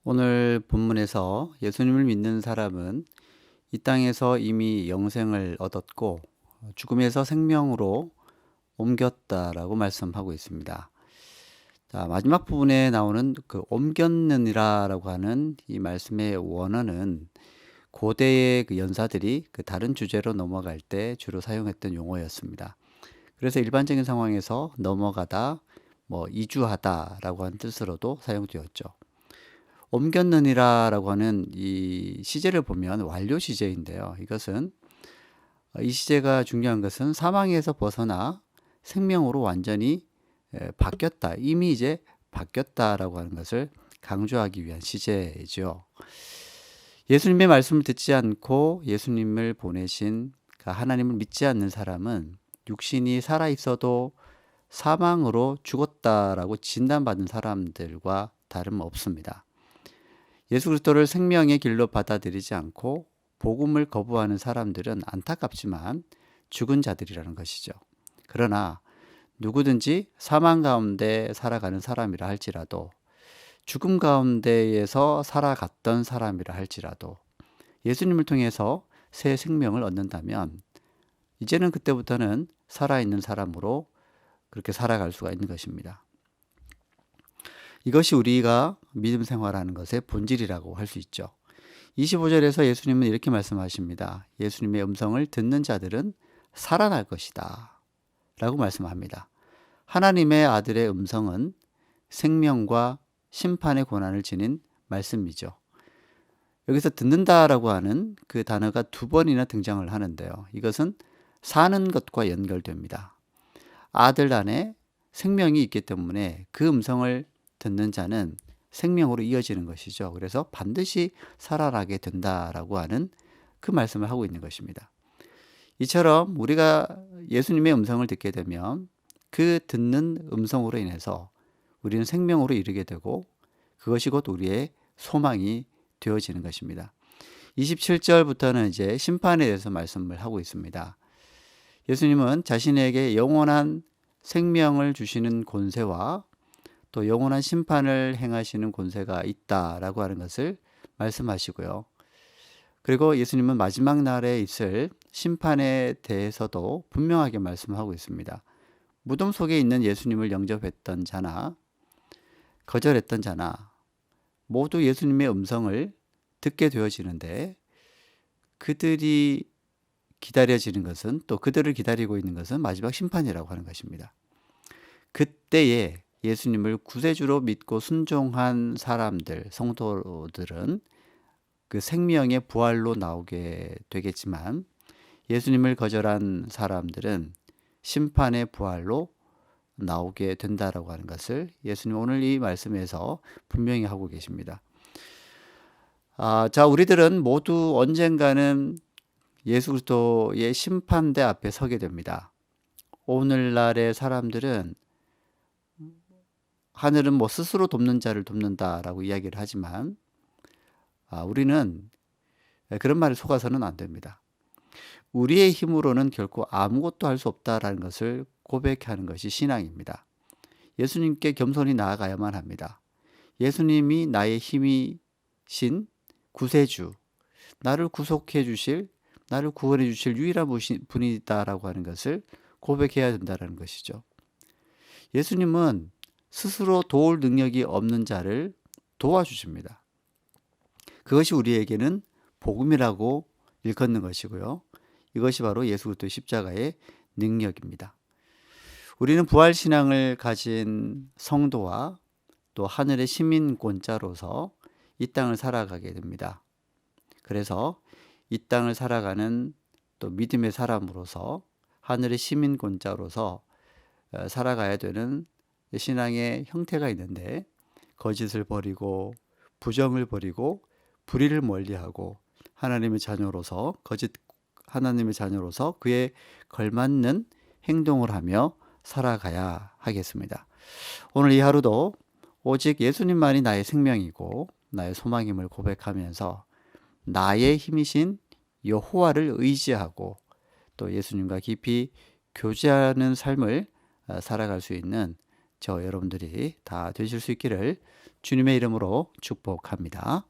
오늘 본문에서 예수님을 믿는 사람은 이 땅에서 이미 영생을 얻었고 죽음에서 생명으로 옮겼다라고 말씀하고 있습니다. 자, 마지막 부분에 나오는 그 옮겼느니라라고 하는 이 말씀의 원어는 고대의 그 연사들이 그 다른 주제로 넘어갈 때 주로 사용했던 용어였습니다. 그래서 일반적인 상황에서 넘어가다, 이주하다라고 하는 뜻으로도 사용되었죠. 옮겼느니라라고 하는 이 시제를 보면 완료 시제인데요. 이것은 이 시제가 중요한 것은 사망에서 벗어나 생명으로 완전히 바뀌었다. 이미 이제 바뀌었다라고 하는 것을 강조하기 위한 시제이죠. 예수님의 말씀을 듣지 않고 예수님을 보내신 하나님을 믿지 않는 사람은 육신이 살아 있어도 사망으로 죽었다라고 진단받은 사람들과 다름없습니다. 예수 그리스도를 생명의 길로 받아들이지 않고 복음을 거부하는 사람들은 안타깝지만 죽은 자들이라는 것이죠. 그러나 누구든지 사망 가운데 살아가는 사람이라 할지라도 죽음 가운데에서 살아갔던 사람이라 할지라도 예수님을 통해서 새 생명을 얻는다면 이제는 그때부터는 살아있는 사람으로 그렇게 살아갈 수가 있는 것입니다. 이것이 우리가 믿음 생활하는 것의 본질이라고 할 수 있죠. 25절에서 예수님은 이렇게 말씀하십니다. 예수님의 음성을 듣는 자들은 살아날 것이다 라고 말씀합니다. 하나님의 아들의 음성은 생명과 심판의 권한을 지닌 말씀이죠. 여기서 듣는다라고 하는 그 단어가 두 번이나 등장을 하는데요. 이것은 사는 것과 연결됩니다. 아들 안에 생명이 있기 때문에 그 음성을 듣는 자는 생명으로 이어지는 것이죠. 그래서 반드시 살아나게 된다라고 하는 그 말씀을 하고 있는 것입니다. 이처럼 우리가 예수님의 음성을 듣게 되면 그 듣는 음성으로 인해서 우리는 생명으로 이르게 되고 그것이 곧 우리의 소망이 되어지는 것입니다. 27절부터는 이제 심판에 대해서 말씀을 하고 있습니다. 예수님은 자신에게 영원한 생명을 주시는 권세와 또 영원한 심판을 행하시는 권세가 있다라고 하는 것을 말씀하시고요. 그리고 예수님은 마지막 날에 있을 심판에 대해서도 분명하게 말씀하고 있습니다. 무덤 속에 있는 예수님을 영접했던 자나 거절했던 자나 모두 예수님의 음성을 듣게 되어지는데 그들이 기다려지는 것은 또 그들을 기다리고 있는 것은 마지막 심판이라고 하는 것입니다. 그때에 예수님을 구세주로 믿고 순종한 사람들, 성도들은 그 생명의 부활로 나오게 되겠지만 예수님을 거절한 사람들은 심판의 부활로 나오게 된다라고 하는 것을 예수님 오늘 이 말씀에서 분명히 하고 계십니다. 자, 우리들은 모두 언젠가는 예수 그리스도의 심판대 앞에 서게 됩니다. 오늘날의 사람들은 하늘은 스스로 돕는 자를 돕는다라고 이야기를 하지만 우리는 그런 말에 속아서는 안 됩니다. 우리의 힘으로는 결코 아무것도 할 수 없다라는 것을 고백하는 것이 신앙입니다. 예수님께 겸손히 나아가야만 합니다. 예수님이 나의 힘이신 구세주, 나를 구속해 주실, 나를 구원해 주실 유일한 분이다라고 하는 것을 고백해야 된다는 것이죠. 예수님은 스스로 도울 능력이 없는 자를 도와주십니다. 그것이 우리에게는 복음이라고 일컫는 것이고요. 이것이 바로 예수 그리스도의 십자가의 능력입니다. 우리는 부활신앙을 가진 성도와 또 하늘의 시민권자로서 이 땅을 살아가게 됩니다. 그래서 이 땅을 살아가는 또 믿음의 사람으로서 하늘의 시민권자로서 살아가야 되는 신앙의 형태가 있는데 거짓을 버리고 부정을 버리고 불의를 멀리하고 하나님의 자녀로서 하나님의 자녀로서 그에 걸맞는 행동을 하며 살아가야 하겠습니다. 오늘 이 하루도 오직 예수님만이 나의 생명이고 나의 소망임을 고백하면서 나의 힘이신 여호와를 의지하고 또 예수님과 깊이 교제하는 삶을 살아갈 수 있는 저 여러분들이 다 되실 수 있기를 주님의 이름으로 축복합니다.